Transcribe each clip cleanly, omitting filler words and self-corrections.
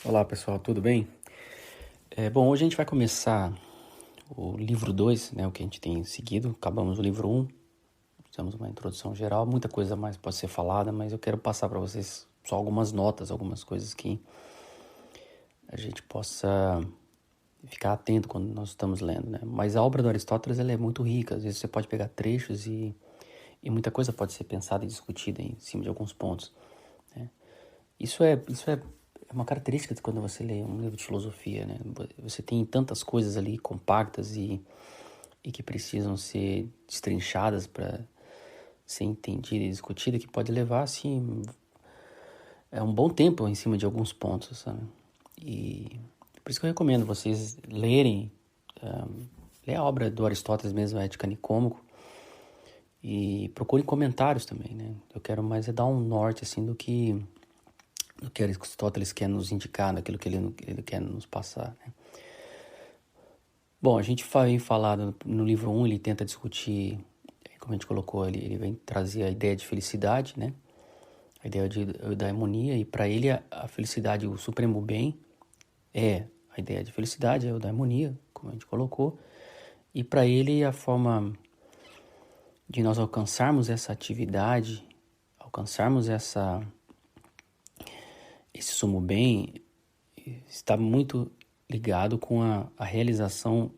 Olá pessoal, tudo bem? Bom, hoje a gente vai começar o livro 2, né, o que a gente tem seguido. Acabamos o livro 1, fizemos uma introdução geral, muita coisa mais pode ser falada, mas eu quero passar para vocês só algumas notas, algumas coisas que a gente possa ficar atento quando nós estamos lendo, né? Mas a obra do Aristóteles ela é muito rica, às vezes você pode pegar trechos e muita coisa pode ser pensada e discutida em cima de alguns pontos, né? Isso é uma característica de quando você lê um livro de filosofia, né? Você tem tantas coisas ali compactas e que precisam ser destrinchadas para ser entendida e discutida, que pode levar, assim, um bom tempo em cima de alguns pontos, sabe? E por isso que eu recomendo vocês lerem, ler a obra do Aristóteles mesmo, a Ética Nicômaco, e procurem comentários também, né? Eu quero mais dar um norte, assim, do que Aristóteles quer nos indicar, daquilo que ele quer nos passar, né? Bom, a gente vai falar no livro 1, ele tenta discutir, como a gente colocou, ele vem trazer a ideia de felicidade, né? A ideia de eudaimonia, e para ele a felicidade, o supremo bem, é a ideia de felicidade, a eudaimonia, como a gente colocou, e para ele a forma de nós alcançarmos essa atividade, alcançarmos esse sumo bem, está muito ligado com a realização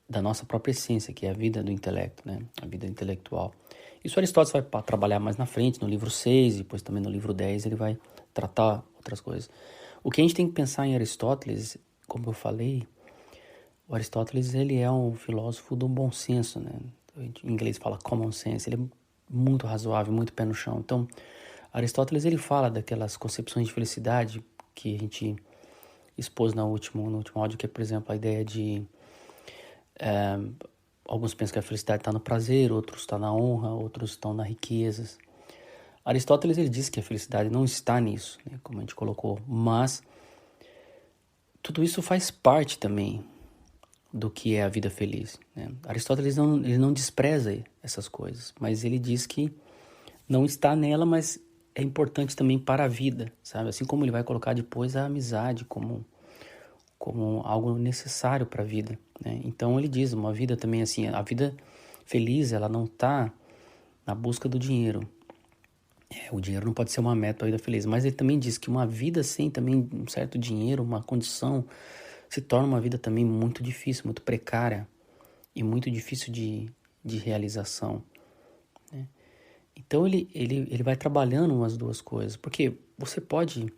da nossa própria essência, que é a vida do intelecto, né? A vida intelectual. Isso Aristóteles vai trabalhar mais na frente, no livro 6, e depois também no livro 10 ele vai tratar outras coisas. O que a gente tem que pensar em Aristóteles, como eu falei, o Aristóteles ele é um filósofo do bom senso, né? Em inglês fala common sense, ele é muito razoável, muito pé no chão. Então, Aristóteles ele fala daquelas concepções de felicidade que a gente expôs no último áudio, que é, por exemplo, a ideia de alguns pensam que a felicidade está no prazer, outros está na honra, outros estão nas riquezas. Aristóteles ele diz que a felicidade não está nisso, né, como a gente colocou, mas tudo isso faz parte também do que é a vida feliz, né? Aristóteles ele não despreza essas coisas, mas ele diz que não está nela, mas é importante também para a vida, sabe? Assim como ele vai colocar depois a amizade como algo necessário para a vida, né? Então ele diz, uma vida também assim, a vida feliz, ela não está na busca do dinheiro. O dinheiro não pode ser uma meta para a vida feliz, mas ele também diz que uma vida sem também um certo dinheiro, uma condição, se torna uma vida também muito difícil, muito precária e muito difícil de realização, né? Então ele vai trabalhando umas duas coisas, porque você pode...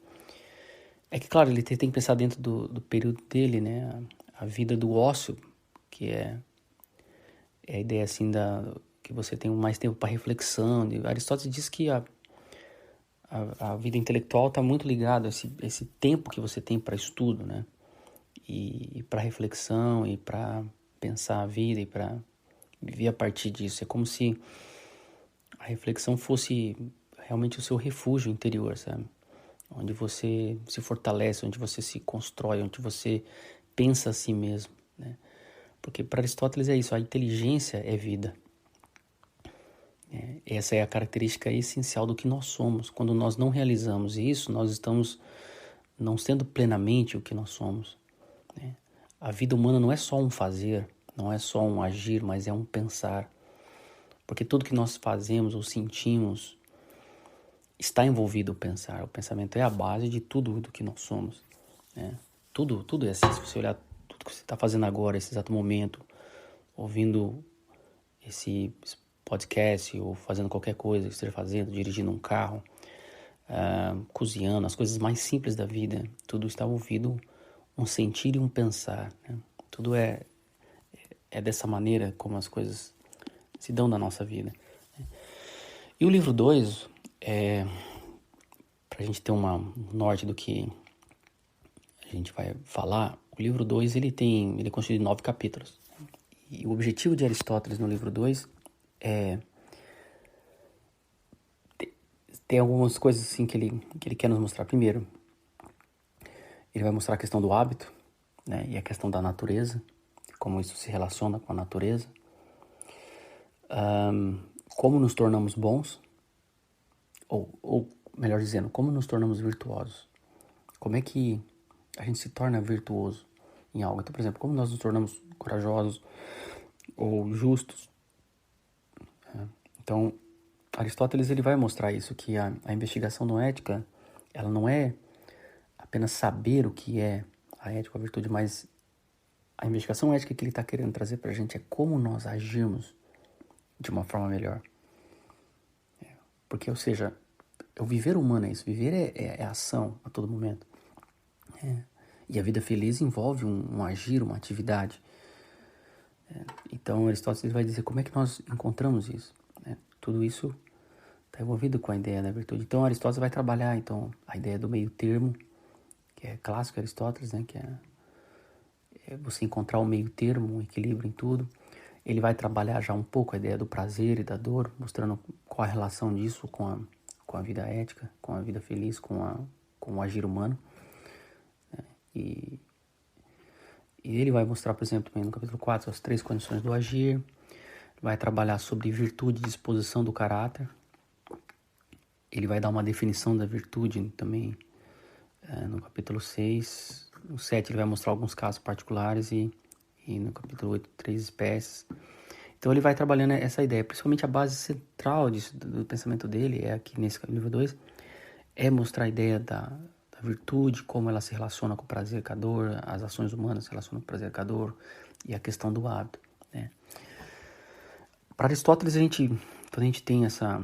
É que, claro, ele tem que pensar dentro do período dele, né? A vida do ócio, que é a ideia assim que você tem mais tempo para reflexão. Aristóteles diz que a vida intelectual está muito ligada a esse tempo que você tem para estudo, né? E para reflexão, e para pensar a vida, e para viver a partir disso. É como se a reflexão fosse realmente o seu refúgio interior, sabe? Onde você se fortalece, onde você se constrói, onde você pensa a si mesmo, né? Porque para Aristóteles é isso, a inteligência é vida. Essa é a característica essencial do que nós somos. Quando nós não realizamos isso, nós estamos não sendo plenamente o que nós somos, né? A vida humana não é só um fazer, não é só um agir, mas é um pensar. Porque tudo que nós fazemos ou sentimos está envolvido o pensar. O pensamento é a base de tudo do que nós somos, né? Tudo é assim. Se você olhar tudo que você está fazendo agora, esse exato momento, ouvindo esse podcast ou fazendo qualquer coisa que esteja fazendo, dirigindo um carro, cozinhando, as coisas mais simples da vida, tudo está envolvido um sentir e um pensar, né? Tudo é dessa maneira como as coisas se dão na nossa vida. E o livro 2, para a gente ter um norte do que a gente vai falar, o livro 2 ele é constituído de 9 capítulos. E o objetivo de Aristóteles no livro 2 é... Tem algumas coisas assim que ele quer nos mostrar. Primeiro, ele vai mostrar a questão do hábito, né, e a questão da natureza, como isso se relaciona com a natureza. Como nos tornamos bons, ou melhor dizendo, como nos tornamos virtuosos. Como é que a gente se torna virtuoso em algo? Então, por exemplo, como nós nos tornamos corajosos ou justos? Então, Aristóteles ele vai mostrar isso, que a investigação no ética, ela não é apenas saber o que é a ética ou a virtude, mas a investigação ética que ele está querendo trazer para a gente é como nós agirmos de uma forma melhor. Porque, ou seja, o viver humano é isso. Viver é ação a todo momento. E a vida feliz envolve um agir, uma atividade. Então, Aristóteles vai dizer como é que nós encontramos isso. Tudo isso está envolvido com a ideia da virtude. Então, Aristóteles vai trabalhar então a ideia do meio termo, que é clássico de Aristóteles, né? Que é você encontrar o meio termo, um equilíbrio em tudo. Ele vai trabalhar já um pouco a ideia do prazer e da dor, mostrando qual a relação disso com a vida ética, com a vida feliz, com o agir humano. E ele vai mostrar, por exemplo, também no capítulo 4, as 3 condições do agir. Vai trabalhar sobre virtude e disposição do caráter. Ele vai dar uma definição da virtude também no capítulo 6. No 7 ele vai mostrar alguns casos particulares e no capítulo 8, 3 espécies. Então ele vai trabalhando essa ideia, principalmente a base central do pensamento dele, é aqui nesse livro 2, é mostrar a ideia da virtude, como ela se relaciona com o prazer, com a dor, as ações humanas se relacionam com o prazer, com a dor, e a questão do hábito, né? Para Aristóteles, quando a gente tem essa...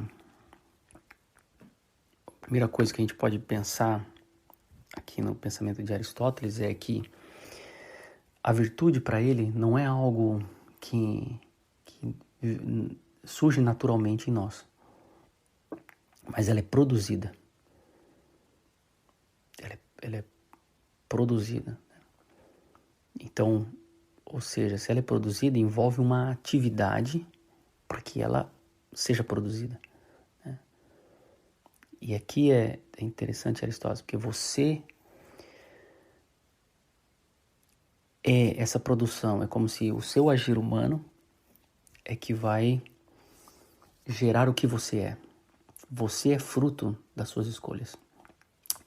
A primeira coisa que a gente pode pensar aqui no pensamento de Aristóteles é que a virtude para ele não é algo que surge naturalmente em nós, mas ela é produzida. Ela é produzida. Então, ou seja, se ela é produzida, envolve uma atividade para que ela seja produzida. Né? E aqui é interessante, Aristóteles, porque você é essa produção, é como se o seu agir humano é que vai gerar o que você é. Você é fruto das suas escolhas.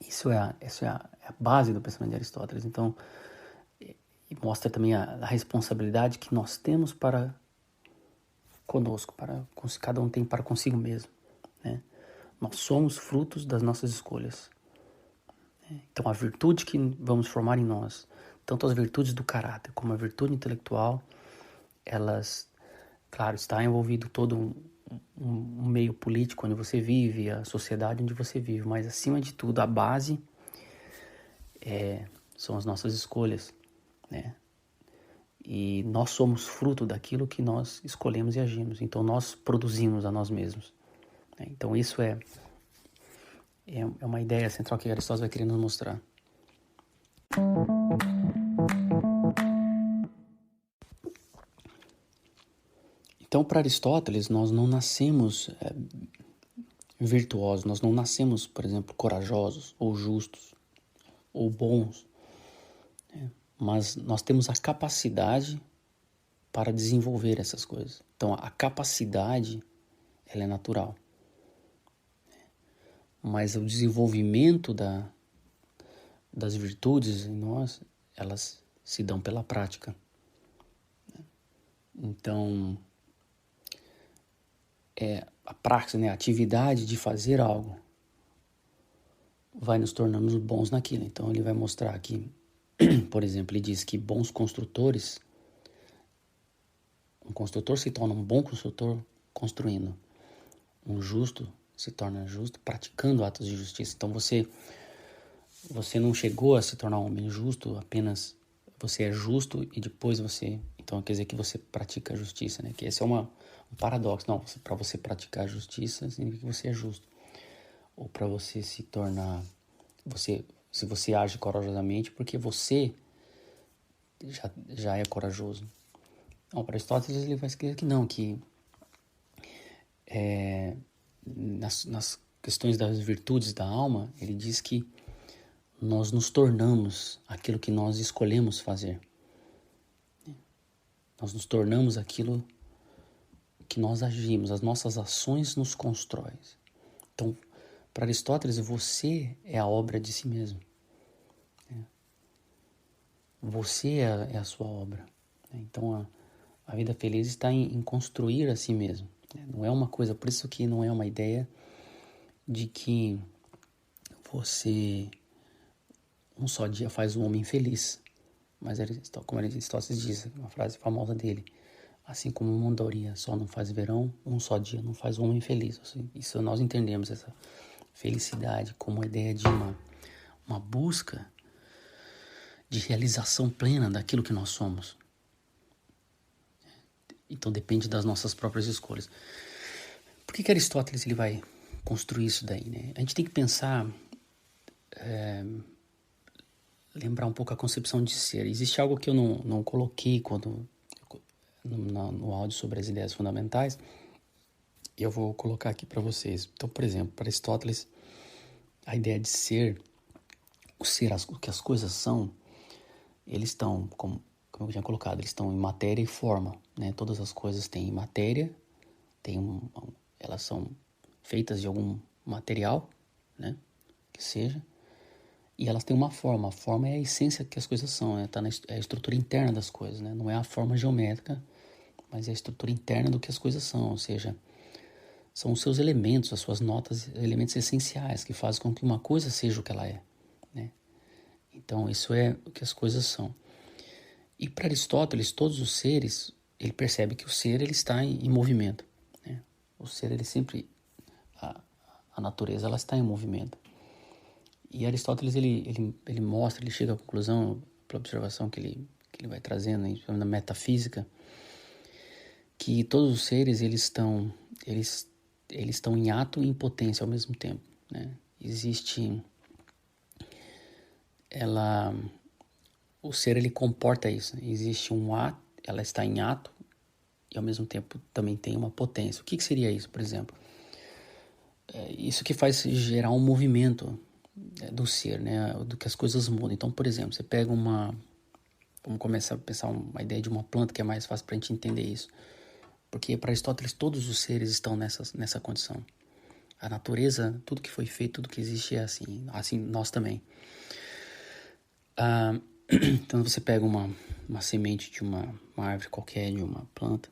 Isso é a base do pensamento de Aristóteles. Então, e mostra também a responsabilidade que nós temos para conosco, cada um tem para consigo mesmo, né? Nós somos frutos das nossas escolhas. Então, a virtude que vamos formar em nós, tanto as virtudes do caráter como a virtude intelectual, elas, claro, está envolvido todo um meio político onde você vive, a sociedade onde você vive, mas acima de tudo, a base são as nossas escolhas, né? E nós somos fruto daquilo que nós escolhemos e agimos. Então, nós produzimos a nós mesmos. Então, isso é uma ideia central que Aristóteles vai querer nos mostrar. Então, para Aristóteles, nós não nascemos virtuosos, nós não nascemos, por exemplo, corajosos, ou justos, ou bons, né? Mas nós temos a capacidade para desenvolver essas coisas. Então, a capacidade, ela é natural. Mas o desenvolvimento das virtudes em nós, elas se dão pela prática. Então, a prática, né, a atividade de fazer algo vai nos tornando bons naquilo. Então, ele vai mostrar aqui, por exemplo, ele diz que bons construtores, um construtor se torna um bom construtor construindo. Um justo se torna justo praticando atos de justiça. Então, você não chegou a se tornar um homem justo, apenas você é justo e depois você... Então, quer dizer que você pratica a justiça, né? Que esse é um paradoxo. Não, para você praticar a justiça, significa que você é justo. Ou para você se tornar... se você age corajosamente, porque você já é corajoso. Não, para Aristóteles ele vai escrever que não, que nas questões das virtudes da alma, ele diz que nós nos tornamos aquilo que nós escolhemos fazer. Nós nos tornamos aquilo que nós agimos, as nossas ações nos constroem. Então, para Aristóteles, você é a obra de si mesmo. Você é a sua obra. Né? Então a vida feliz está em construir a si mesmo. Né? Não é uma coisa, por isso que não é uma ideia de que você um só dia faz um homem feliz. Mas como Aristóteles diz, uma frase famosa dele, assim como uma andorinha só não faz verão, um só dia não faz um homem feliz. Assim, isso nós entendemos essa felicidade como a ideia de uma busca de realização plena daquilo que nós somos. Então depende das nossas próprias escolhas. Por que Aristóteles ele vai construir isso daí, né? A gente tem que pensar, lembrar um pouco a concepção de ser. Existe algo que eu não coloquei no áudio sobre as ideias fundamentais, e eu vou colocar aqui para vocês. Então, por exemplo, para Aristóteles, a ideia de ser, o que as coisas são, eles estão, como eu tinha colocado, eles estão em matéria e forma, né? Todas as coisas têm matéria, elas são feitas de algum material, né? Que seja, e elas têm uma forma. A forma é a essência que as coisas são, né? É a estrutura interna das coisas, né? Não é a forma geométrica, mas é a estrutura interna do que as coisas são, ou seja, são os seus elementos, as suas notas, elementos essenciais que fazem com que uma coisa seja o que ela é, né? Então, isso é o que as coisas são. E para Aristóteles, todos os seres, ele percebe que o ser ele está em movimento, né? O ser, ele sempre, a natureza, ela está em movimento. E Aristóteles, ele mostra, ele chega à conclusão, pela observação que ele vai trazendo na metafísica, que todos os seres, eles estão em ato e em potência ao mesmo tempo, né? O ser ele comporta isso, né? Existe um ato, ela está em ato e ao mesmo tempo também tem uma potência. O que seria isso, por exemplo? Isso que faz gerar um movimento do ser, né? Do que as coisas mudam. Então, por exemplo, você pega vamos começar a pensar uma ideia de uma planta que é mais fácil para a gente entender isso. Porque para Aristóteles todos os seres estão nessa condição. A natureza, tudo que foi feito, tudo que existe é assim nós também. Então você pega uma semente de uma árvore qualquer, de uma planta.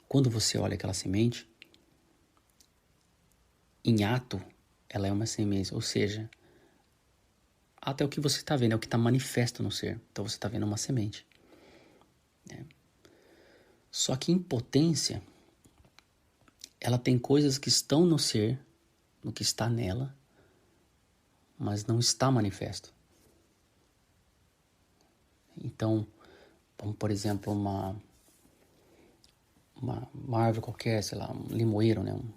Quando você olha aquela semente, em ato, ela é uma semente, ou seja, ato é o que você está vendo, é o que está manifesto no ser. Então você está vendo uma semente, né? Só que em potência, ela tem coisas que estão no ser, no que está nela, mas não está manifesto. Então, vamos, por exemplo, uma árvore qualquer, sei lá, um limoeiro, né? Um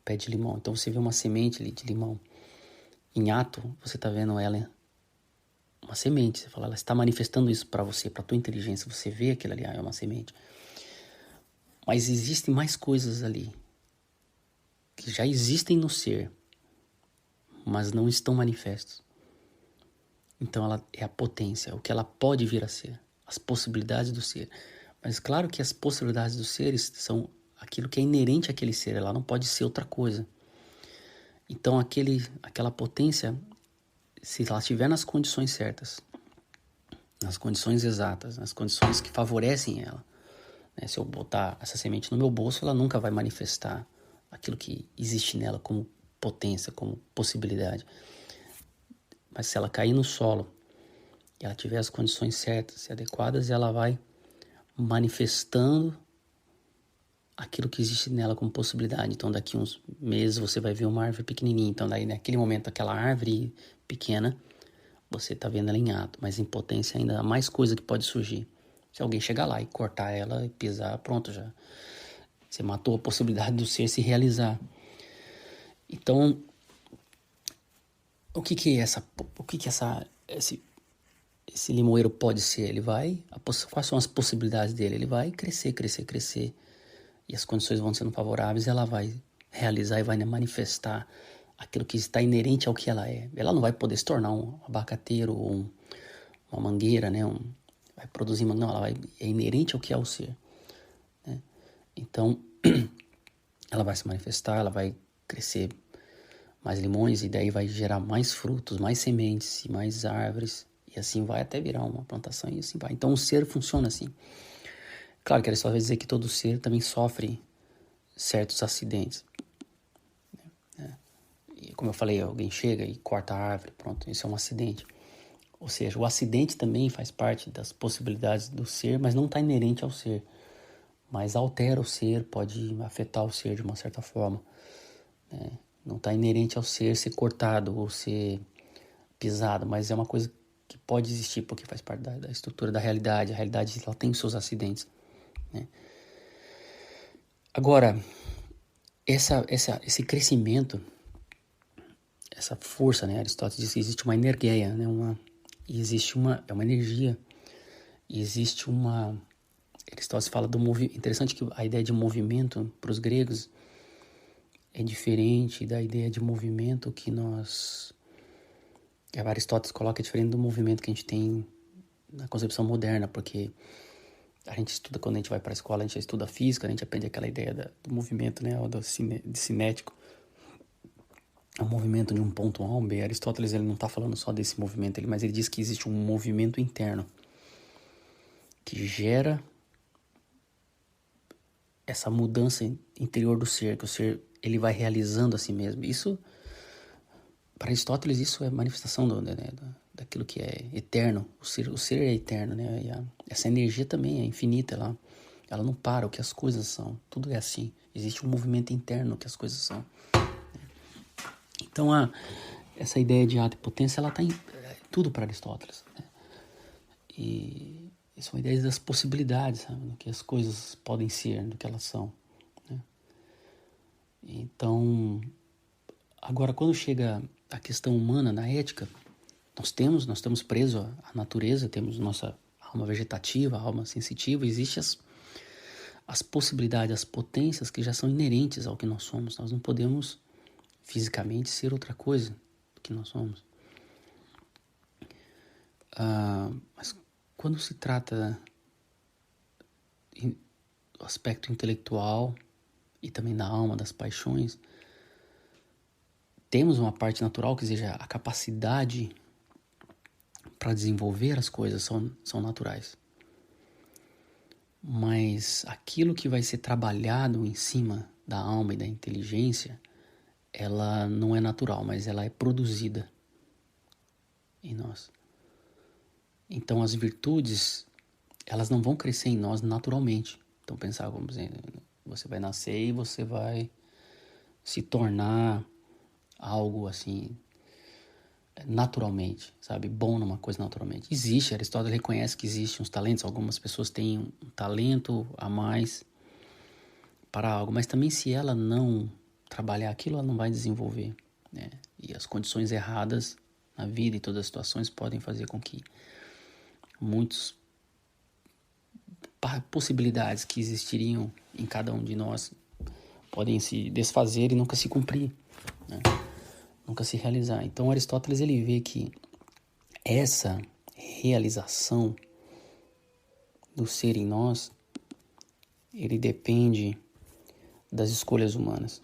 pé de limão. Então você vê uma semente ali de limão em ato, você está vendo ela uma semente. Você fala, ela está manifestando isso para você, para tua inteligência. Você vê aquilo ali, é uma semente. Mas existem mais coisas ali que já existem no ser, mas não estão manifestos. Então ela é a potência, o que ela pode vir a ser, as possibilidades do ser. Mas claro que as possibilidades dos seres são aquilo que é inerente àquele ser, ela não pode ser outra coisa. Então aquela potência, se ela estiver nas condições certas, nas condições exatas, nas condições que favorecem ela, né? Se eu botar essa semente no meu bolso, ela nunca vai manifestar aquilo que existe nela como potência, como possibilidade. Mas se ela cair no solo e ela tiver as condições certas e adequadas, ela vai manifestando aquilo que existe nela como possibilidade. Então daqui uns meses você vai ver uma árvore pequenininha. Então daí naquele momento aquela árvore pequena, você está vendo ela em ato, mas em potência ainda há mais coisa que pode surgir. Se alguém chegar lá e cortar ela e pisar, pronto, já você matou a possibilidade do ser se realizar. Então, esse limoeiro pode ser? Quais são as possibilidades dele? Ele vai crescer, e as condições vão sendo favoráveis, ela vai realizar e vai manifestar aquilo que está inerente ao que ela é. Ela não vai poder se tornar um abacateiro ou uma mangueira, né? Vai produzir, não, é inerente ao que é o ser, né? Então, ela vai se manifestar, ela vai crescer mais limões e daí vai gerar mais frutos, mais sementes e mais árvores E assim vai até virar uma plantação e assim vai. Então o ser funciona assim. Claro que ele só vai dizer que todo ser também sofre certos acidentes. E como eu falei, alguém chega e corta a árvore, pronto, isso é um acidente. Ou seja, o acidente também faz parte das possibilidades do ser, mas não está inerente ao ser. Mas altera o ser, pode afetar o ser de uma certa forma. Né? Não está inerente ao ser cortado ou ser pisado, mas é uma coisa que pode existir porque faz parte da estrutura da realidade. A realidade ela tem os seus acidentes. Né? Agora, esse crescimento, essa força, né? Aristóteles diz que existe uma energia, né? É uma energia, e existe uma... Aristóteles fala do movimento. Interessante que a ideia de movimento para os gregos é diferente da ideia de movimento que Aristóteles coloca, é diferente do movimento que a gente tem na concepção moderna, porque a gente estuda, quando a gente vai para a escola, a gente estuda física, a gente aprende aquela ideia do movimento, né, de cinético, o movimento de um ponto A a um B. Aristóteles ele não está falando só desse movimento, mas ele diz que existe um movimento interno que gera essa mudança interior do ser, que o ser ele vai realizando a si mesmo. Isso, para Aristóteles, isso é manifestação daquilo que é eterno. O ser é eterno, né? E essa energia também é infinita, ela não para, o que as coisas são. Tudo é assim. Existe um movimento interno que as coisas são. Então, essa ideia de ato e potência, ela está em tudo para Aristóteles. Né? E são ideias das possibilidades, sabe? Do que as coisas podem ser, do que elas são. Né? Então, agora, quando chega a questão humana, na ética, nós estamos presos à natureza, temos nossa alma vegetativa, alma sensitiva, existem as possibilidades, as potências que já são inerentes ao que nós somos. Nós não podemos fisicamente ser outra coisa do que nós somos. Mas quando se trata do aspecto intelectual e também da alma, das paixões, temos uma parte natural, que seja a capacidade para desenvolver as coisas são naturais. Mas aquilo que vai ser trabalhado em cima da alma e da inteligência, ela não é natural, mas ela é produzida em nós. Então as virtudes, elas não vão crescer em nós naturalmente. Então pensar, vamos dizer, você vai nascer e você vai se tornar algo assim naturalmente, sabe? Bom numa coisa naturalmente. Existe, Aristóteles reconhece que existem uns talentos, algumas pessoas têm um talento a mais para algo, mas também se ela não trabalhar aquilo, ela não vai desenvolver, né? E as condições erradas na vida e todas as situações podem fazer com que muitas possibilidades que existiriam em cada um de nós podem se desfazer e nunca se cumprir, né? Nunca se realizar. Então Aristóteles ele vê que essa realização do ser em nós, ele depende das escolhas humanas.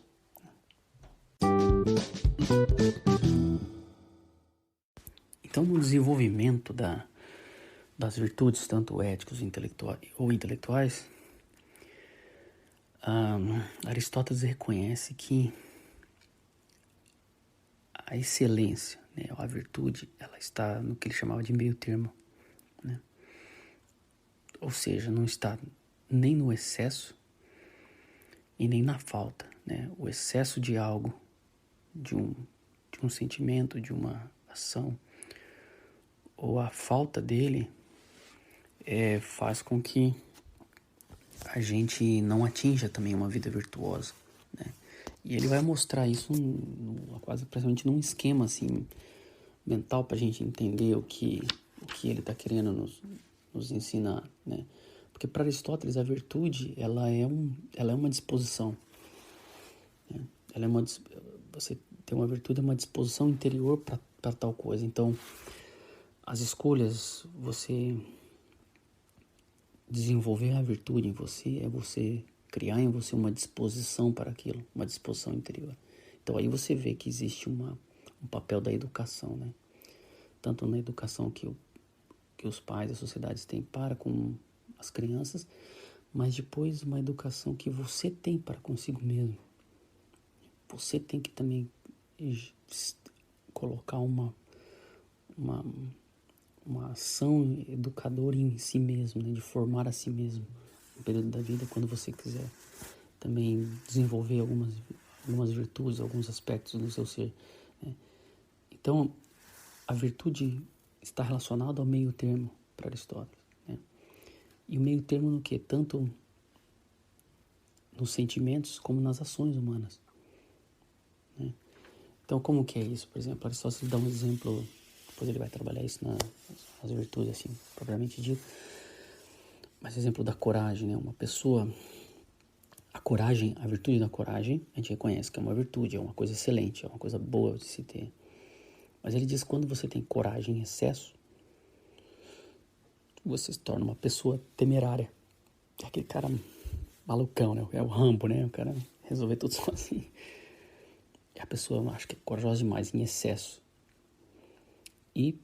Então no desenvolvimento das virtudes, tanto éticos ou intelectuais, Aristóteles reconhece que a excelência, né, a virtude, ela está no que ele chamava de meio termo, né? Ou seja, não está nem no excesso e nem na falta, né? O excesso de algo, de um sentimento, de uma ação, ou a falta dele faz com que a gente não atinja também uma vida virtuosa, né? E ele vai mostrar isso quase praticamente num esquema assim mental para a gente entender o que ele está querendo nos ensinar, né? Porque para Aristóteles a virtude ela é uma disposição, né? Você ter uma virtude é uma disposição interior para tal coisa. Então as escolhas, você desenvolver a virtude em você é você criar em você uma disposição para aquilo, uma disposição interior. Então aí você vê que existe um papel da educação, né? Tanto na educação que que os pais, as sociedades têm para com as crianças, mas depois uma educação que você tem para consigo mesmo. Você tem que também colocar uma ação educadora em si mesmo, né? De formar a si mesmo no período da vida, quando você quiser também desenvolver algumas virtudes, alguns aspectos do seu ser, né? Então, a virtude está relacionada ao meio termo para Aristóteles, né? E o meio termo no que? Tanto nos sentimentos como nas ações humanas, né? Então, como que é isso? Por exemplo, Aristóteles dá um exemplo, depois ele vai trabalhar isso nas virtudes, assim, propriamente dito. Mas exemplo da coragem, né? Uma pessoa, a coragem, a virtude da coragem, a gente reconhece que é uma virtude, é uma coisa excelente, é uma coisa boa de se ter. Mas ele diz que quando você tem coragem em excesso, você se torna uma pessoa temerária. É aquele cara malucão, né? É o Rambo, né? O cara resolver tudo sozinho. E a pessoa, eu acho que é corajosa demais, em excesso. E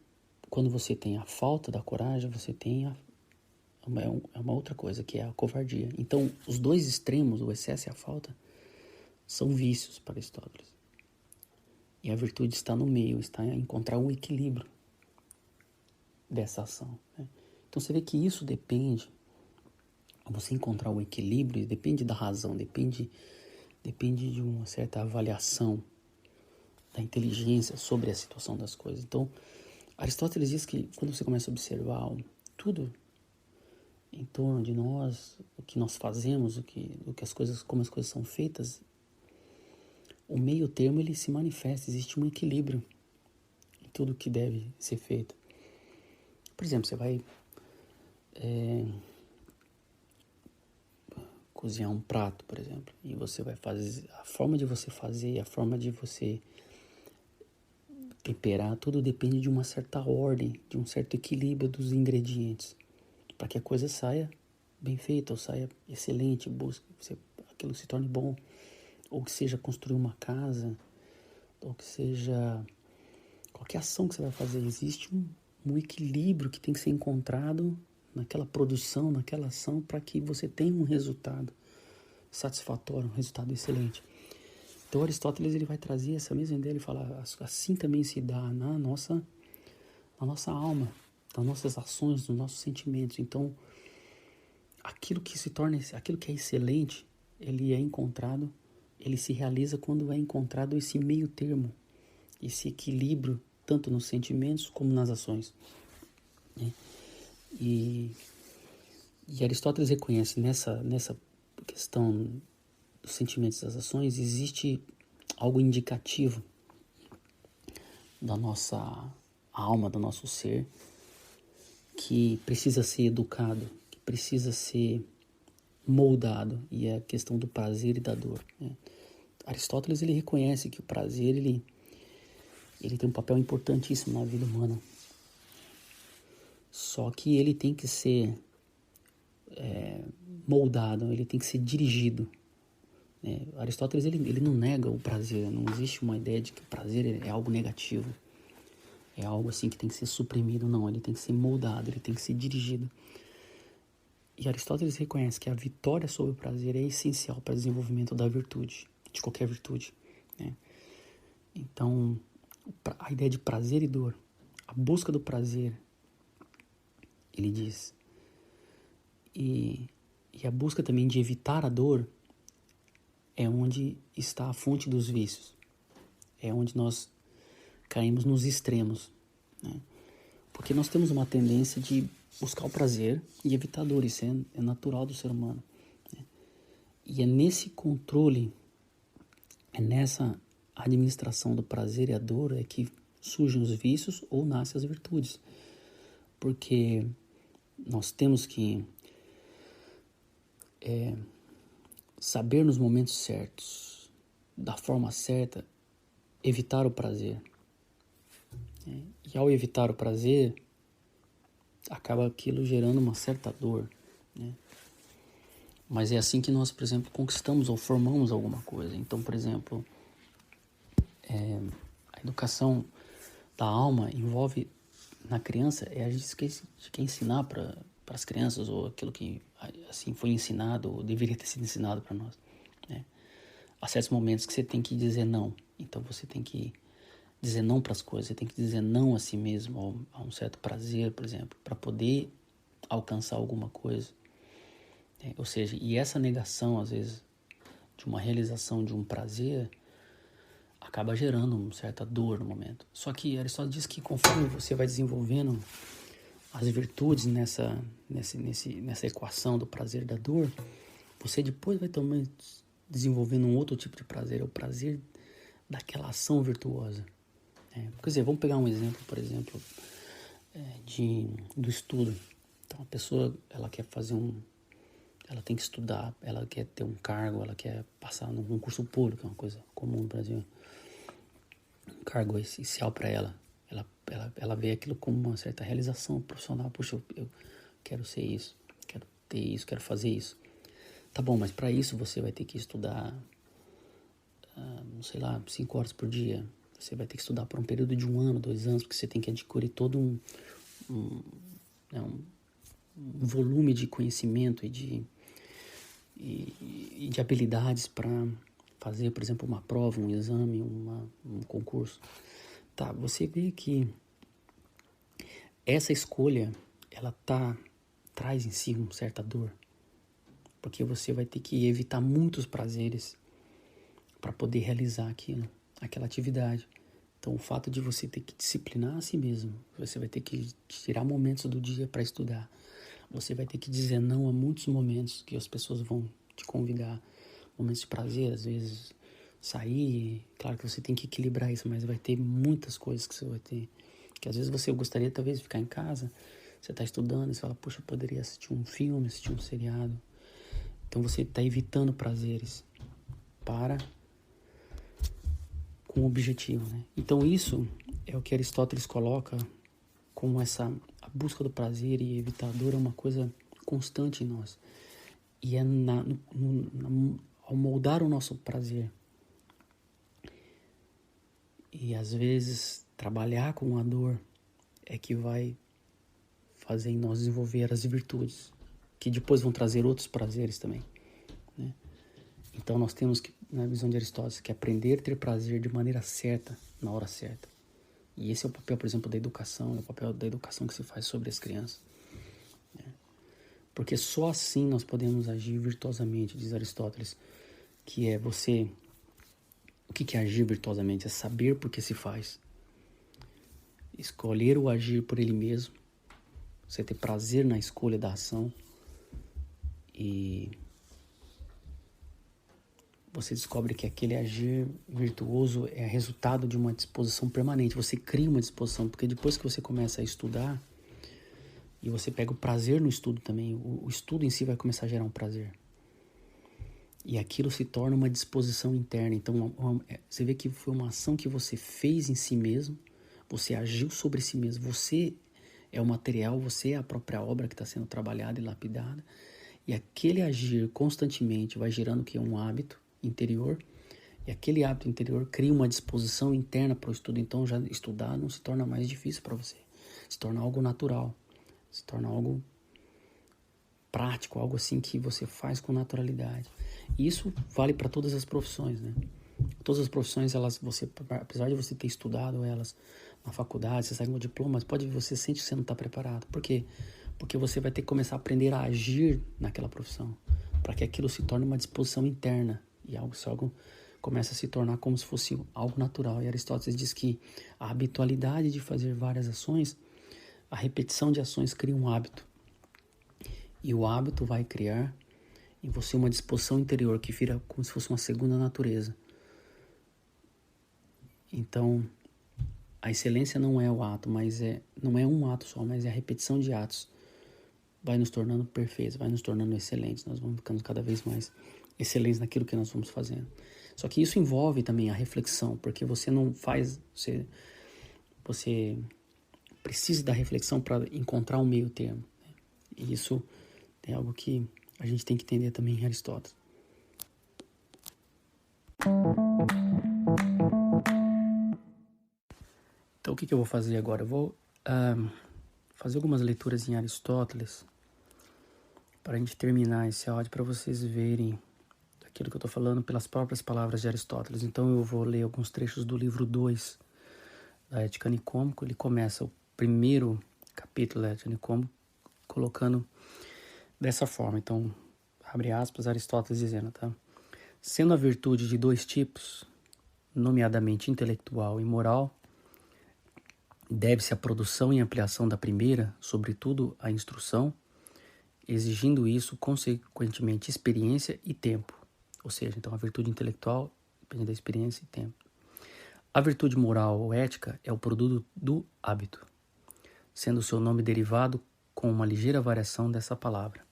quando você tem a falta da coragem, você tem é uma outra coisa, que é a covardia. Então, os dois extremos, o excesso e a falta, são vícios para Aristóteles. E a virtude está no meio, está em encontrar um equilíbrio dessa ação, né? Então, você vê que isso depende, você encontrar o equilíbrio, depende da razão, depende de uma certa avaliação da inteligência sobre a situação das coisas. Então, Aristóteles diz que quando você começa a observar tudo em torno de nós, o que nós fazemos, como as coisas são feitas, o meio termo ele se manifesta, existe um equilíbrio em tudo que deve ser feito. Por exemplo, você vai cozinhar um prato, por exemplo, e você vai fazer, a forma de você fazer, a forma de você temperar, tudo depende de uma certa ordem, de um certo equilíbrio dos ingredientes, para que a coisa saia bem feita, ou saia excelente, aquilo se torne bom, ou que seja construir uma casa, ou que seja qualquer ação que você vai fazer, existe um equilíbrio que tem que ser encontrado naquela produção, naquela ação, para que você tenha um resultado satisfatório, um resultado excelente. Então Aristóteles ele vai trazer essa mesma ideia, ele fala, assim também se dá na nossa alma, nas nossas ações, nos nossos sentimentos. Então, aquilo que é excelente, ele é encontrado, ele se realiza quando é encontrado esse meio termo, esse equilíbrio, tanto nos sentimentos como nas ações, né? E Aristóteles reconhece nessa questão dos sentimentos e das ações, existe algo indicativo da nossa alma, do nosso ser, que precisa ser educado, que precisa ser moldado, e é a questão do prazer e da dor, né? Aristóteles ele reconhece que o prazer ele tem um papel importantíssimo na vida humana, só que ele tem que ser moldado, ele tem que ser dirigido, né? Aristóteles ele não nega o prazer, não existe uma ideia de que o prazer é algo negativo, é algo assim que tem que ser suprimido, não, ele tem que ser moldado, ele tem que ser dirigido. E Aristóteles reconhece que a vitória sobre o prazer é essencial para o desenvolvimento da virtude, de qualquer virtude, né? Então, a ideia de prazer e dor, a busca do prazer, ele diz, e a busca também de evitar a dor é onde está a fonte dos vícios, é onde nós caímos nos extremos, né? Porque nós temos uma tendência de buscar o prazer e evitar a dor, isso é natural do ser humano, né? E é nesse controle, é nessa administração do prazer e a dor é que surgem os vícios ou nascem as virtudes. Porque nós temos que saber nos momentos certos, da forma certa, evitar o prazer. E ao evitar o prazer, acaba aquilo gerando uma certa dor, né? Mas é assim que nós, por exemplo, conquistamos ou formamos alguma coisa. Então, por exemplo, a educação da alma envolve na criança, a gente quer ensinar para as crianças, ou aquilo que assim foi ensinado, ou deveria ter sido ensinado para nós, né? Há certos momentos que você tem que dizer não. Então você tem que dizer não para as coisas, você tem que dizer não a si mesmo, a um certo prazer, por exemplo, para poder alcançar alguma coisa, né? Ou seja, e essa negação, às vezes, de uma realização de um prazer, acaba gerando uma certa dor no momento. Só que Aristóteles diz que conforme você vai desenvolvendo as virtudes nessa equação do prazer e da dor, você depois vai também desenvolvendo um outro tipo de prazer, é o prazer daquela ação virtuosa. Quer dizer, vamos pegar um exemplo, por exemplo, do estudo. Então, a pessoa, ela quer fazer ela tem que estudar, ela quer ter um cargo, ela quer passar num concurso público, é uma coisa comum no Brasil. Um cargo essencial para ela. Ela vê aquilo como uma certa realização profissional. Puxa, eu quero ser isso, quero ter isso, quero fazer isso. Tá bom, mas para isso você vai ter que estudar, sei lá, 5 horas por dia. Você vai ter que estudar por um período de 1 ano, 2 anos, porque você tem que adquirir todo um volume de conhecimento e de habilidades para fazer, por exemplo, uma prova, um exame, um concurso. Tá, você vê que essa escolha, ela traz em si uma certa dor, porque você vai ter que evitar muitos prazeres para poder realizar aquela atividade. Então, o fato de você ter que disciplinar a si mesmo, você vai ter que tirar momentos do dia para estudar, você vai ter que dizer não a muitos momentos que as pessoas vão te convidar, momentos de prazer, às vezes sair, claro que você tem que equilibrar isso, mas vai ter muitas coisas que você vai ter, que às vezes você gostaria talvez de ficar em casa, você está estudando e você fala, puxa, eu poderia assistir um filme, assistir um seriado. Então você está evitando prazeres com um objetivo, né? Então isso é o que Aristóteles coloca como a busca do prazer e evitar a dor é uma coisa constante em nós. E é ao moldar o nosso prazer e às vezes trabalhar com a dor é que vai fazer em nós desenvolver as virtudes, que depois vão trazer outros prazeres também, né? Então nós temos que, na visão de Aristóteles, que aprender a ter prazer de maneira certa, na hora certa. E esse é o papel, por exemplo, da educação, é o papel da educação que se faz sobre as crianças, né? Porque só assim nós podemos agir virtuosamente, diz Aristóteles, que é você... O que é agir virtuosamente? É saber por que se faz. Escolher o agir por ele mesmo, você ter prazer na escolha da ação e você descobre que aquele agir virtuoso é resultado de uma disposição permanente. Você cria uma disposição, porque depois que você começa a estudar e você pega o prazer no estudo também, o estudo em si vai começar a gerar um prazer. E aquilo se torna uma disposição interna. Então, você vê que foi uma ação que você fez em si mesmo, você agiu sobre si mesmo, você é o material, você é a própria obra que está sendo trabalhada e lapidada. E aquele agir constantemente vai gerando o que é um hábito interior, e aquele hábito interior cria uma disposição interna para o estudo. Então já estudar não se torna mais difícil para você, se torna algo natural, se torna algo prático, algo assim que você faz com naturalidade. E isso vale para todas as profissões, né? Todas as profissões, apesar de você ter estudado elas na faculdade, você sai com um diploma, mas você sente que você não está preparado. Por quê? Porque você vai ter que começar a aprender a agir naquela profissão, para que aquilo se torne uma disposição interna, e algo começa a se tornar como se fosse algo natural. E Aristóteles diz que a habitualidade de fazer várias ações, a repetição de ações cria um hábito. E o hábito vai criar em você uma disposição interior que vira como se fosse uma segunda natureza. Então, a excelência não é o ato, não é um ato só, mas é a repetição de atos. Vai nos tornando perfeitos, vai nos tornando excelentes. Nós vamos ficando cada vez mais excelentes naquilo que nós vamos fazendo. Só que isso envolve também a reflexão, porque você não faz... Você precisa da reflexão para encontrar um meio termo, né? E isso é algo que a gente tem que entender também em Aristóteles. Então, o que eu vou fazer agora? Eu vou fazer algumas leituras em Aristóteles para a gente terminar esse áudio, para vocês verem aquilo que eu estou falando pelas próprias palavras de Aristóteles. Então eu vou ler alguns trechos do livro 2 da Ética Nicômaco. Ele começa o primeiro capítulo da Ética Nicômaco colocando dessa forma. Então, abre aspas, Aristóteles dizendo, tá? Sendo a virtude de dois tipos, nomeadamente intelectual e moral, deve-se à produção e ampliação da primeira, sobretudo a instrução, exigindo isso, consequentemente, experiência e tempo. Ou seja, então a virtude intelectual depende da experiência e tempo. A virtude moral ou ética é o produto do hábito, sendo seu nome derivado com uma ligeira variação dessa palavra.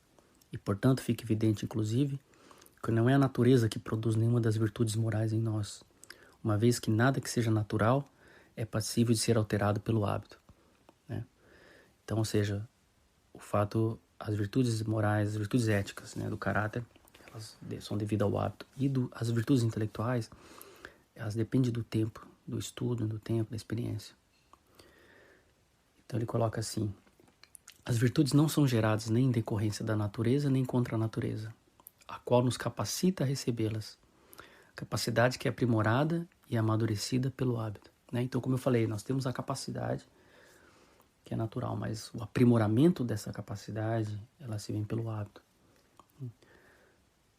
E, portanto, fica evidente, inclusive, que não é a natureza que produz nenhuma das virtudes morais em nós, uma vez que nada que seja natural é passível de ser alterado pelo hábito, né? Então, ou seja, o fato, as virtudes morais, as virtudes éticas, né, do caráter, elas são devidas ao hábito. E as virtudes intelectuais, elas dependem do tempo, do estudo, do tempo, da experiência. Então ele coloca assim: as virtudes não são geradas nem em decorrência da natureza, nem contra a natureza, a qual nos capacita a recebê-las. Capacidade que é aprimorada e amadurecida pelo hábito, né? Então, como eu falei, nós temos a capacidade que é natural, mas o aprimoramento dessa capacidade, ela se vem pelo hábito.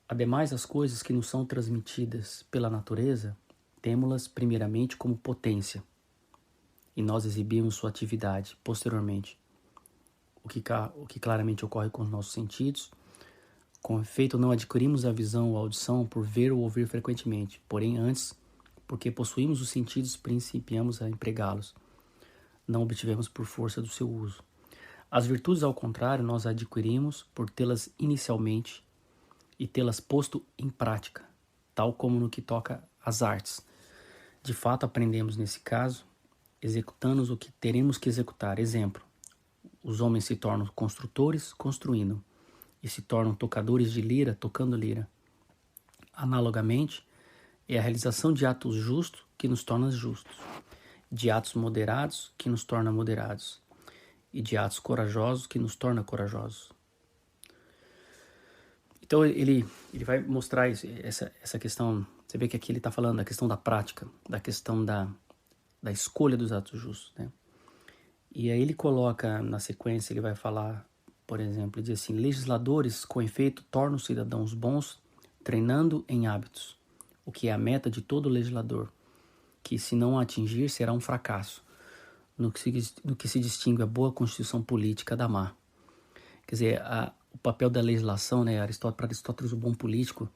Ademais, as coisas que nos são transmitidas pela natureza, temos-las primeiramente como potência, e nós exibimos sua atividade posteriormente, o que claramente ocorre com os nossos sentidos. Com efeito, não adquirimos a visão ou a audição por ver ou ouvir frequentemente, porém antes, porque possuímos os sentidos, principiamos a empregá-los. Não obtivemos por força do seu uso. As virtudes, ao contrário, nós adquirimos por tê-las inicialmente e tê-las posto em prática, tal como no que toca às artes. De fato, aprendemos nesse caso, executando o que teremos que executar. Exemplo, os homens se tornam construtores construindo, e se tornam tocadores de lira tocando lira. Analogamente, é a realização de atos justos que nos torna justos, de atos moderados que nos torna moderados, e de atos corajosos que nos torna corajosos. Então ele vai mostrar essa questão. Você vê que aqui ele está falando da questão da prática, da questão da escolha dos atos justos, né? E aí ele coloca na sequência, ele vai falar, por exemplo, ele diz assim: legisladores, com efeito, tornam os cidadãos bons treinando em hábitos, o que é a meta de todo legislador, que se não atingir será um fracasso, no que se distingue a boa constituição política da má. Quer dizer, o papel da legislação, né? Para Aristóteles, o bom político,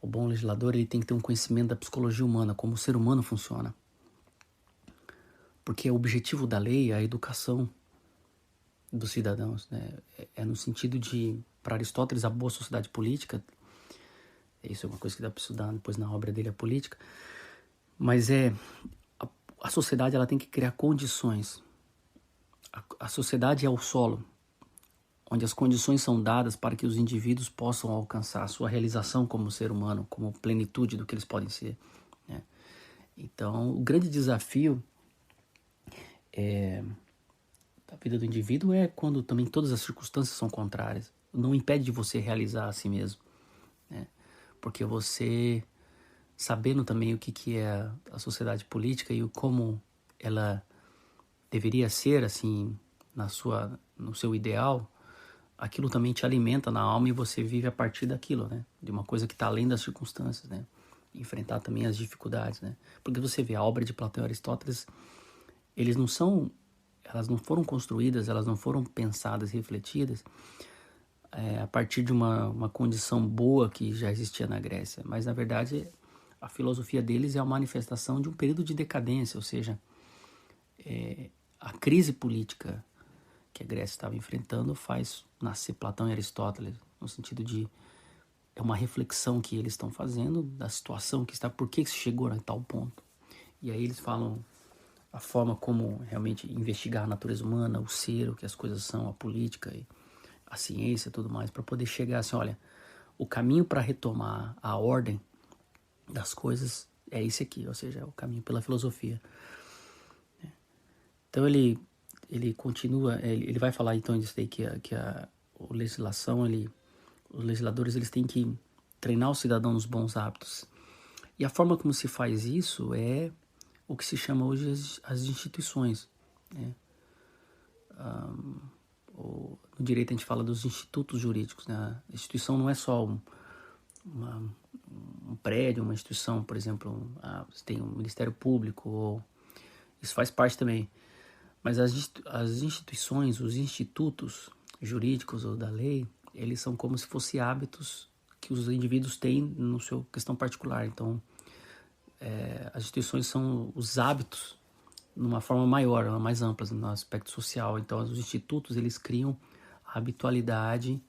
o bom legislador, ele tem que ter um conhecimento da psicologia humana, como o ser humano funciona. Porque o objetivo da lei é a educação dos cidadãos, né? É no sentido de, para Aristóteles, a boa sociedade política, isso é uma coisa que dá para estudar depois na obra dele, a política, mas a sociedade, ela tem que criar condições. A sociedade é o solo, onde as condições são dadas para que os indivíduos possam alcançar a sua realização como ser humano, como plenitude do que eles podem ser, né? Então, o grande desafio da vida do indivíduo é quando também todas as circunstâncias são contrárias. Não impede de você realizar a si mesmo, né? Porque você, sabendo também o que é a sociedade política e como ela deveria ser, assim, no seu ideal, aquilo também te alimenta na alma e você vive a partir daquilo, né? De uma coisa que está além das circunstâncias, né? Enfrentar também as dificuldades, né? Porque você vê a obra de Platão e Aristóteles, elas não foram construídas, elas não foram pensadas, refletidas a partir de uma condição boa que já existia na Grécia. Mas, na verdade, a filosofia deles é a manifestação de um período de decadência, ou seja, a crise política que a Grécia estava enfrentando faz nascer Platão e Aristóteles, no sentido de é uma reflexão que eles estão fazendo da situação que está, por que se chegou a tal ponto. E aí eles falam a forma como realmente investigar a natureza humana, o ser, o que as coisas são, a política, e a ciência e tudo mais, para poder chegar assim, olha, o caminho para retomar a ordem das coisas é esse aqui, ou seja, é o caminho pela filosofia. Então ele ele continua, ele vai falar então disso daí, os legisladores eles têm que treinar o cidadão nos bons hábitos. E a forma como se faz isso é o que se chama hoje as instituições, né? No direito a gente fala dos institutos jurídicos, né? A instituição não é só um prédio, uma instituição, por exemplo, você tem um Ministério Público, isso faz parte também. Mas as instituições, os institutos jurídicos ou da lei, eles são como se fossem hábitos que os indivíduos têm no seu questão particular. Então, as instituições são os hábitos numa forma maior, mais ampla, no aspecto social. Então, os institutos, eles criam a habitualidade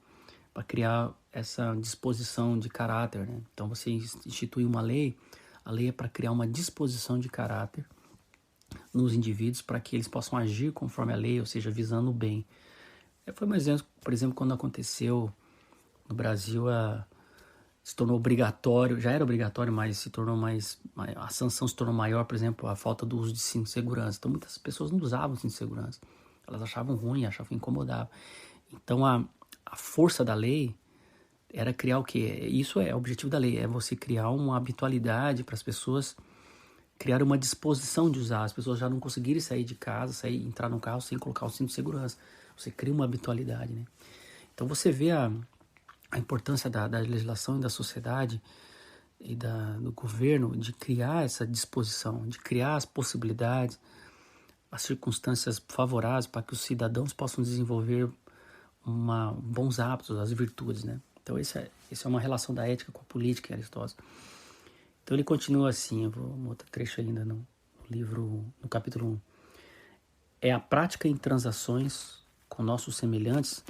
para criar essa disposição de caráter, né? Então, você institui uma lei, a lei é para criar uma disposição de caráter nos indivíduos para que eles possam agir conforme a lei, ou seja, visando o bem. Foi um exemplo, por exemplo, quando aconteceu no Brasil, se tornou obrigatório, já era obrigatório, mas se tornou a sanção se tornou maior, por exemplo, a falta do uso de cinto de segurança. Então muitas pessoas não usavam cinto de segurança, elas achavam ruim, achavam incomodava. Então a força da lei era criar o quê? Isso é o objetivo da lei, é você criar uma habitualidade para as pessoas, criar uma disposição de usar, as pessoas já não conseguirem sair de casa, entrar no carro sem colocar o cinto de segurança. Você cria uma habitualidade, né? Então você vê a importância da legislação e da sociedade e do governo de criar essa disposição, de criar as possibilidades, as circunstâncias favoráveis para que os cidadãos possam desenvolver bons hábitos, as virtudes, né? Então essa é uma relação da ética com a política em Aristóteles. Então ele continua assim, eu vou mostrar trecho ainda no livro, no capítulo 1. É a prática em transações com nossos semelhantes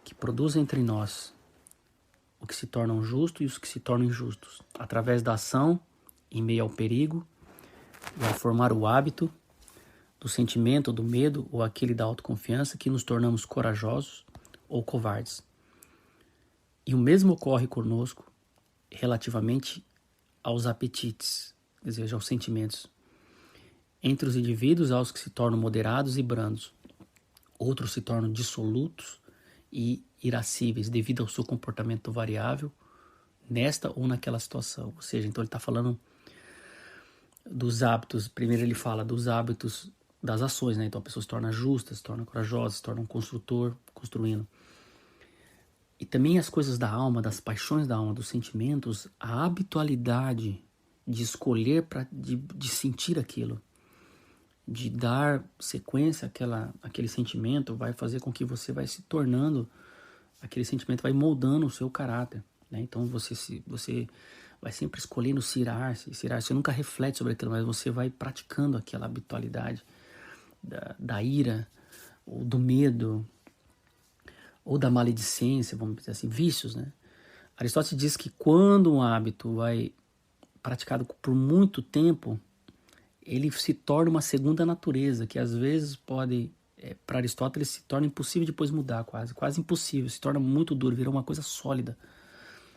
que produz entre nós o que se tornam justos e os que se tornam injustos, através da ação em meio ao perigo, e ao formar o hábito do sentimento do medo ou aquele da autoconfiança, que nos tornamos corajosos ou covardes. E o mesmo ocorre conosco relativamente aos apetites, quer dizer, aos sentimentos. Entre os indivíduos há os que se tornam moderados e brandos, outros se tornam dissolutos e irascíveis devido ao seu comportamento variável nesta ou naquela situação. Ou seja, então ele está falando dos hábitos. Primeiro ele fala dos hábitos das ações, né? Então a pessoa se torna justa, se torna corajosa, se torna um construtor, construindo. E também as coisas da alma, das paixões da alma, dos sentimentos, a habitualidade de escolher, de sentir aquilo, de dar sequência àquele sentimento, vai fazer com que você vai se tornando, aquele sentimento vai moldando o seu caráter, né? Então você vai sempre escolhendo se irar, você nunca reflete sobre aquilo, mas você vai praticando aquela habitualidade da ira, ou do medo, ou da maledicência, vamos dizer assim, vícios, né? Aristóteles diz que quando um hábito vai praticado por muito tempo, ele se torna uma segunda natureza, que às vezes pode, para Aristóteles, se torna impossível depois mudar, quase impossível, se torna muito duro, vira uma coisa sólida,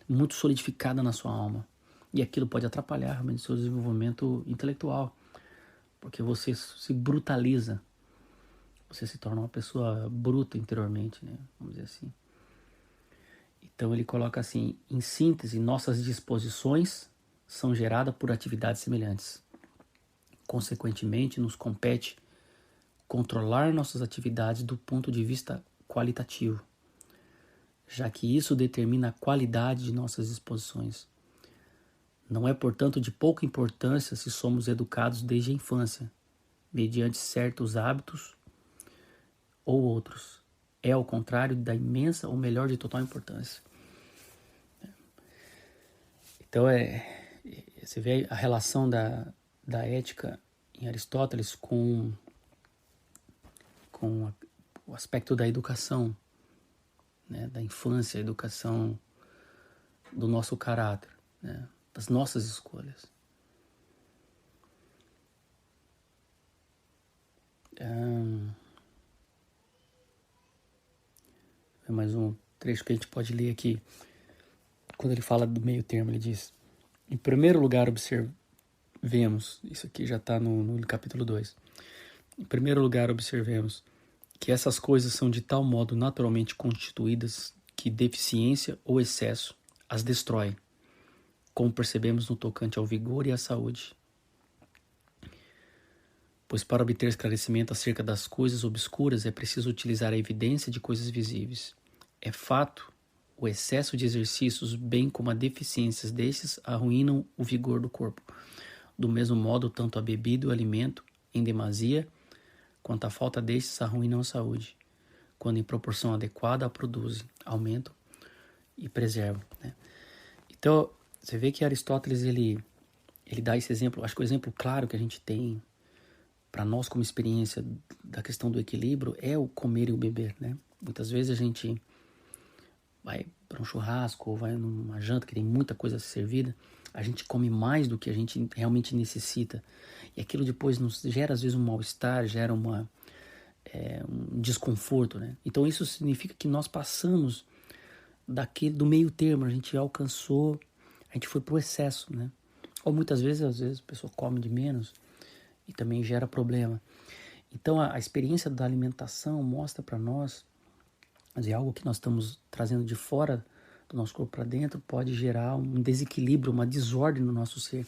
muito solidificada na sua alma. E aquilo pode atrapalhar realmente o seu desenvolvimento intelectual, porque você se brutaliza, você se torna uma pessoa bruta interiormente, né? Vamos dizer assim. Então ele coloca assim, em síntese, nossas disposições são geradas por atividades semelhantes. Consequentemente, nos compete controlar nossas atividades do ponto de vista qualitativo, já que isso determina a qualidade de nossas disposições. Não é, portanto, de pouca importância se somos educados desde a infância, mediante certos hábitos ou outros. É, ao contrário, da imensa ou melhor, de total importância. Então, você vê a relação da ética em Aristóteles com o aspecto da educação, né, da infância, a educação do nosso caráter, né, das nossas escolhas. É mais um trecho que a gente pode ler aqui. Quando ele fala do meio termo, ele diz: em primeiro lugar, observemos, isso aqui já está no capítulo 2. Em primeiro lugar, observemos que essas coisas são de tal modo naturalmente constituídas que deficiência ou excesso as destrói, como percebemos no tocante ao vigor e à saúde. Pois para obter esclarecimento acerca das coisas obscuras é preciso utilizar a evidência de coisas visíveis. É fato, o excesso de exercícios, bem como a deficiências destes, arruinam o vigor do corpo. Do mesmo modo, tanto a bebida e o alimento, em demasia, quanto a falta destes, arruinam a saúde, quando em proporção adequada a produzem, aumentam e preservam, né? Então, você vê que Aristóteles, ele dá esse exemplo, acho que o exemplo claro que a gente tem para nós como experiência da questão do equilíbrio é o comer e o beber, né? Muitas vezes a gente vai para um churrasco ou vai numa janta que tem muita coisa servida, a gente come mais do que a gente realmente necessita. E aquilo depois nos gera às vezes um mal-estar, gera um desconforto, né? Então isso significa que nós passamos do meio termo, a gente alcançou, a gente foi pro excesso, né? Ou muitas vezes, às vezes, a pessoa come de menos e também gera problema. Então a experiência da alimentação mostra para nós, algo que nós estamos trazendo de fora do nosso corpo para dentro pode gerar um desequilíbrio, uma desordem no nosso ser.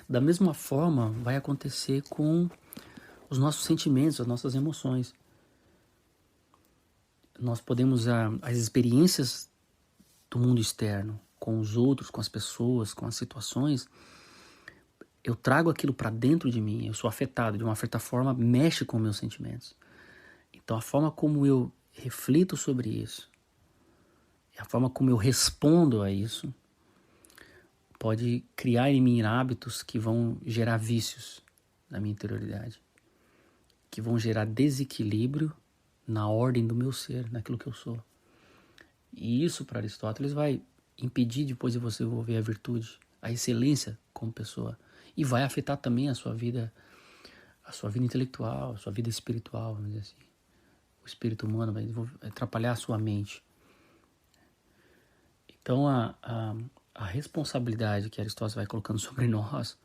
Da mesma forma vai acontecer com os nossos sentimentos, as nossas emoções. Nós podemos, as experiências do mundo externo, com os outros, com as pessoas, com as situações, eu trago aquilo para dentro de mim, eu sou afetado, de uma certa forma, mexe com meus sentimentos. Então a forma como eu reflito sobre isso, a forma como eu respondo a isso, pode criar em mim hábitos que vão gerar vícios na minha interioridade, que vão gerar desequilíbrio na ordem do meu ser, naquilo que eu sou. E isso, para Aristóteles, vai impedir depois de você desenvolver a virtude, a excelência como pessoa. E vai afetar também a sua vida intelectual, a sua vida espiritual, vamos dizer assim. O espírito humano vai atrapalhar a sua mente. Então, a responsabilidade que Aristóteles vai colocando sobre nós,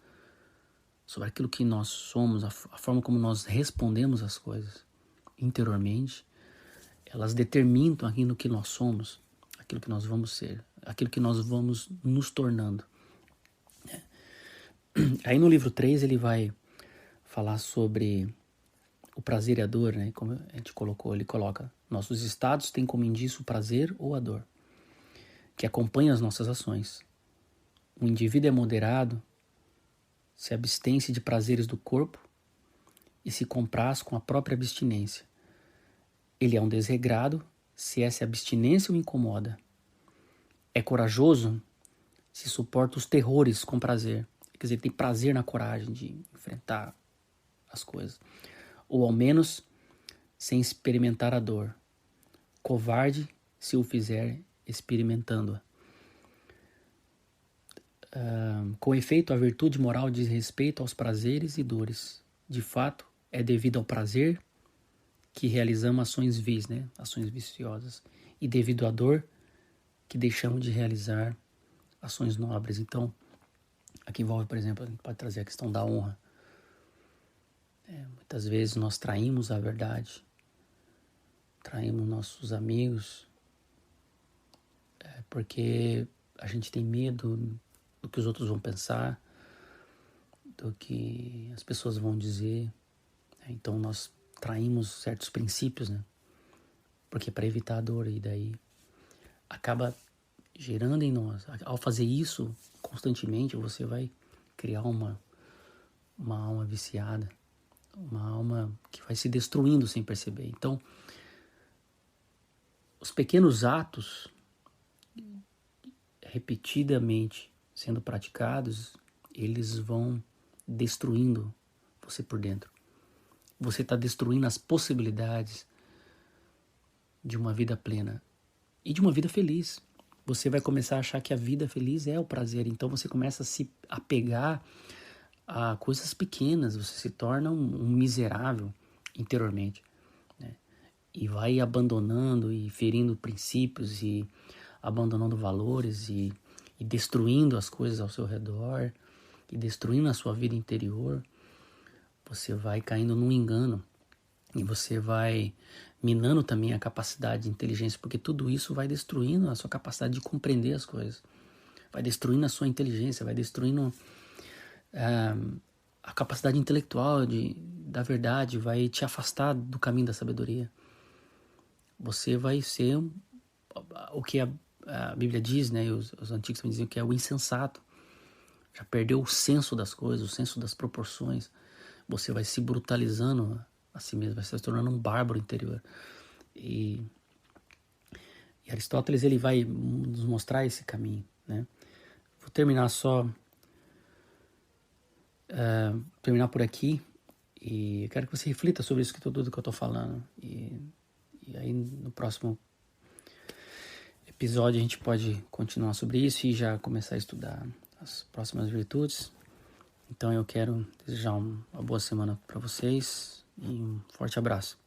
sobre aquilo que nós somos, a forma como nós respondemos às coisas interiormente, elas determinam aquilo que nós somos, aquilo que nós vamos ser, aquilo que nós vamos nos tornando. Aí no livro 3 ele vai falar sobre o prazer e a dor, né? Como a gente colocou, ele coloca: nossos estados têm como indício o prazer ou a dor, que acompanha as nossas ações. O indivíduo é moderado, se abstém-se de prazeres do corpo e se compraz com a própria abstinência. Ele é um desregrado se essa abstinência o incomoda. É corajoso se suporta os terrores com prazer. Quer dizer, tem prazer na coragem de enfrentar as coisas. Ou ao menos sem experimentar a dor. Covarde se o fizer experimentando-a. Com efeito, a virtude moral diz respeito aos prazeres e dores. De fato, é devido ao prazer que realizamos ações vis, né? Ações viciosas. E devido à dor que deixamos de realizar ações nobres. Então, aqui envolve, por exemplo, a gente pode trazer a questão da honra. Muitas vezes nós traímos a verdade, traímos nossos amigos, porque a gente tem medo do que os outros vão pensar, do que as pessoas vão dizer. Então nós traímos certos princípios, né? Porque para evitar a dor, e daí acaba gerando em nós. Ao fazer isso constantemente, você vai criar uma alma viciada, uma alma que vai se destruindo sem perceber. Então, os pequenos atos repetidamente sendo praticados, eles vão destruindo você por dentro. Você está destruindo as possibilidades de uma vida plena e de uma vida feliz. Você vai começar a achar que a vida feliz é o prazer. Então você começa a se apegar a coisas pequenas. Você se torna um miserável interiormente, né? E vai abandonando e ferindo princípios e abandonando valores e destruindo as coisas ao seu redor e destruindo a sua vida interior. Você vai caindo num engano. E você vai minando também a capacidade de inteligência, porque tudo isso vai destruindo a sua capacidade de compreender as coisas. Vai destruindo a sua inteligência, vai destruindo a capacidade intelectual da verdade, vai te afastar do caminho da sabedoria. Você vai ser o que a Bíblia diz, né? E os antigos também diziam que é o insensato. Já perdeu o senso das coisas, o senso das proporções. Você vai se brutalizando a si mesmo, vai se tornando um bárbaro interior. E Aristóteles ele vai nos mostrar esse caminho, né? Vou terminar terminar por aqui, e eu quero que você reflita sobre isso tudo que eu estou falando. E aí no próximo episódio a gente pode continuar sobre isso e já começar a estudar as próximas virtudes. Então eu quero desejar uma boa semana para vocês e um forte abraço.